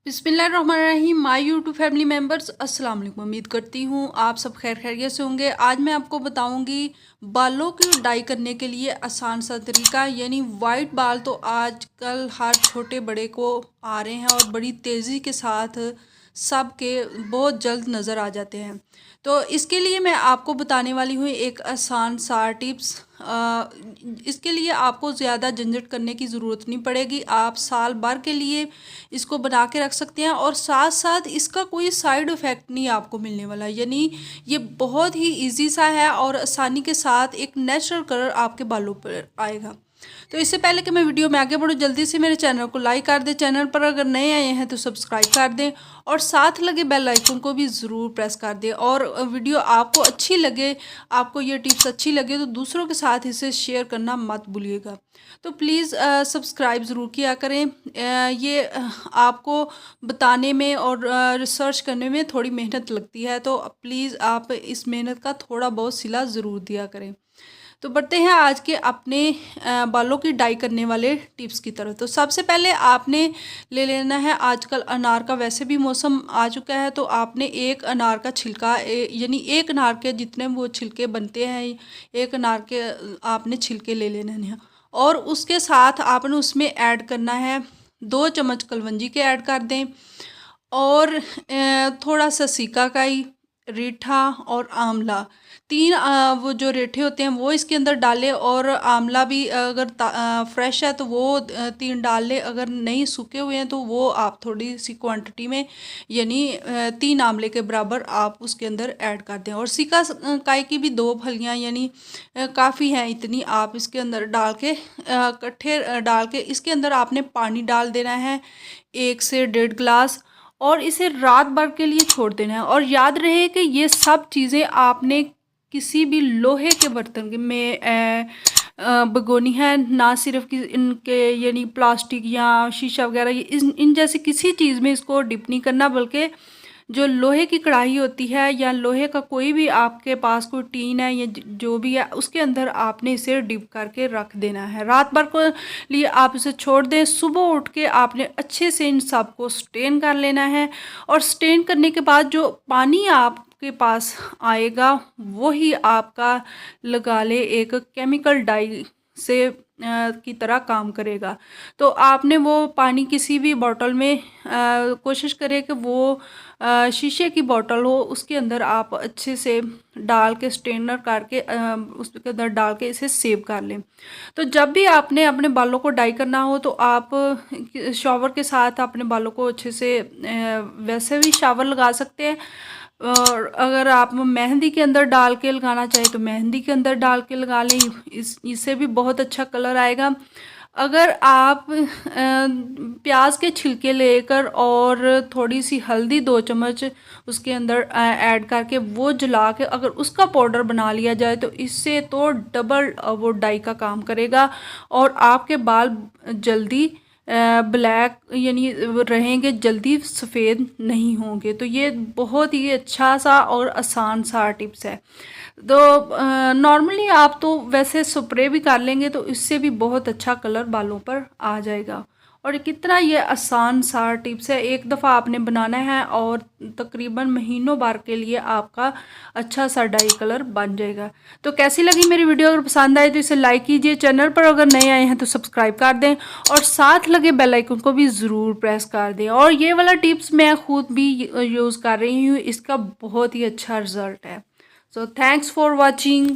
बिस्मिल्लाहिर्रहमानिर्रहीम। My YouTube family members, अस्सलाम वालेकुम। उम्मीद करती हूँ आप सब खैर खैरियत से होंगे। आज मैं आपको बताऊँगी बालों की डाई करने के लिए आसान सा तरीका, यानी वाइट बाल तो आजकल हर छोटे बड़े को आ रहे हैं और बड़ी तेज़ी के साथ सबके बहुत जल्द नज़र आ जाते हैं। तो इसके लिए मैं आपको बताने वाली हूँ एक आसान सा टिप्स। इसके लिए आपको ज़्यादा झंझट करने की ज़रूरत नहीं पड़ेगी। आप साल भर के लिए इसको बना के रख सकते हैं और साथ साथ इसका कोई साइड इफ़ेक्ट नहीं आपको मिलने वाला। यानी ये बहुत ही इजी सा है और आसानी के साथ एक नेचुरल कलर आपके बालों पर आएगा। तो इससे पहले कि मैं वीडियो में आगे बढ़ूँ, जल्दी से मेरे चैनल को लाइक कर दें, चैनल पर अगर नए आए हैं तो सब्सक्राइब कर दें और साथ लगे बेल आइकन को भी ज़रूर प्रेस कर दें। और वीडियो आपको अच्छी लगे, आपको ये टिप्स अच्छी लगे तो दूसरों के साथ इसे शेयर करना मत भूलिएगा। तो प्लीज़ सब्सक्राइब ज़रूर किया करें। ये आपको बताने में और रिसर्च करने में थोड़ी मेहनत लगती है, तो प्लीज़ आप इस मेहनत का थोड़ा बहुत सिला ज़रूर दिया करें। तो बढ़ते हैं आज के अपने बालों की डाई करने वाले टिप्स की तरफ। तो सबसे पहले आपने ले लेना है, आजकल अनार का वैसे भी मौसम आ चुका है, तो आपने एक अनार का छिलका यानी एक अनार के जितने वो छिलके बनते हैं, एक अनार के आपने छिलके ले लेने हैं और उसके साथ आपने उसमें ऐड करना है 2 चम्मच कलवंजी के ऐड कर दें और थोड़ा सा सिकाकाई, रीठा और आंवला, 3 वो जो रीठे होते हैं वो इसके अंदर डालें और आंवला भी अगर फ्रेश है तो वो 3 डाल लें, अगर नहीं सूखे हुए हैं तो वो आप थोड़ी सी क्वांटिटी में यानी 3 आंवले के बराबर आप उसके अंदर ऐड कर दें। और सिकाकाई की भी 2 फलियाँ यानी काफ़ी हैं, इतनी आप इसके अंदर डाल के इकट्ठे डाल के इसके अंदर आपने पानी डाल देना है 1 से 1.5 गिलास और इसे रात भर के लिए छोड़ देना है। और याद रहे कि ये सब चीज़ें आपने किसी भी लोहे के बर्तन में भगोनी है, ना सिर्फ कि इनके यानी प्लास्टिक या शीशा वगैरह इन जैसी किसी चीज़ में इसको डिप नहीं करना, बल्कि जो लोहे की कढ़ाई होती है या लोहे का कोई भी आपके पास कोई टीन है या जो भी है उसके अंदर आपने इसे डिप करके रख देना है। रात भर को लिए आप इसे छोड़ दें। सुबह उठ के आपने अच्छे से इन सब को स्टेन कर लेना है और स्टेन करने के बाद जो पानी आपके पास आएगा वही आपका लगा ले एक केमिकल डाई से की तरह काम करेगा। तो आपने वो पानी किसी भी बोतल में कोशिश करें कि वो शीशे की बोतल हो, उसके अंदर आप अच्छे से डाल के स्ट्रेनर करके उसके अंदर डाल के इसे सेव कर लें। तो जब भी आपने अपने बालों को डाई करना हो तो आप शॉवर के साथ अपने बालों को अच्छे से वैसे भी शावर लगा सकते हैं और अगर आप मेहंदी के अंदर डाल के लगाना चाहें तो मेहंदी के अंदर डाल के लगा लें, इससे भी बहुत अच्छा कलर आएगा। अगर आप प्याज के छिलके लेकर और थोड़ी सी हल्दी 2 चम्मच उसके अंदर ऐड करके वो जला के अगर उसका पाउडर बना लिया जाए तो इससे तो डबल वो डाई का काम करेगा और आपके बाल जल्दी ब्लैक यानी रहेंगे, जल्दी सफ़ेद नहीं होंगे। तो ये बहुत ही अच्छा सा और आसान सा टिप्स है। तो नॉर्मली आप तो वैसे स्प्रे भी कर लेंगे तो इससे भी बहुत अच्छा कलर बालों पर आ जाएगा। और कितना ये आसान सा टिप्स है, एक दफ़ा आपने बनाना है और तकरीबन महीनों बार के लिए आपका अच्छा सा डाई कलर बन जाएगा। तो कैसी लगी मेरी वीडियो? अगर पसंद आए तो इसे लाइक कीजिए, चैनल पर अगर नए आए हैं तो सब्सक्राइब कर दें और साथ लगे बेल आइकन को भी ज़रूर प्रेस कर दें। और ये वाला टिप्स मैं खुद भी यूज़ कर रही हूँ, इसका बहुत ही अच्छा रिज़ल्ट है। So thanks for watching.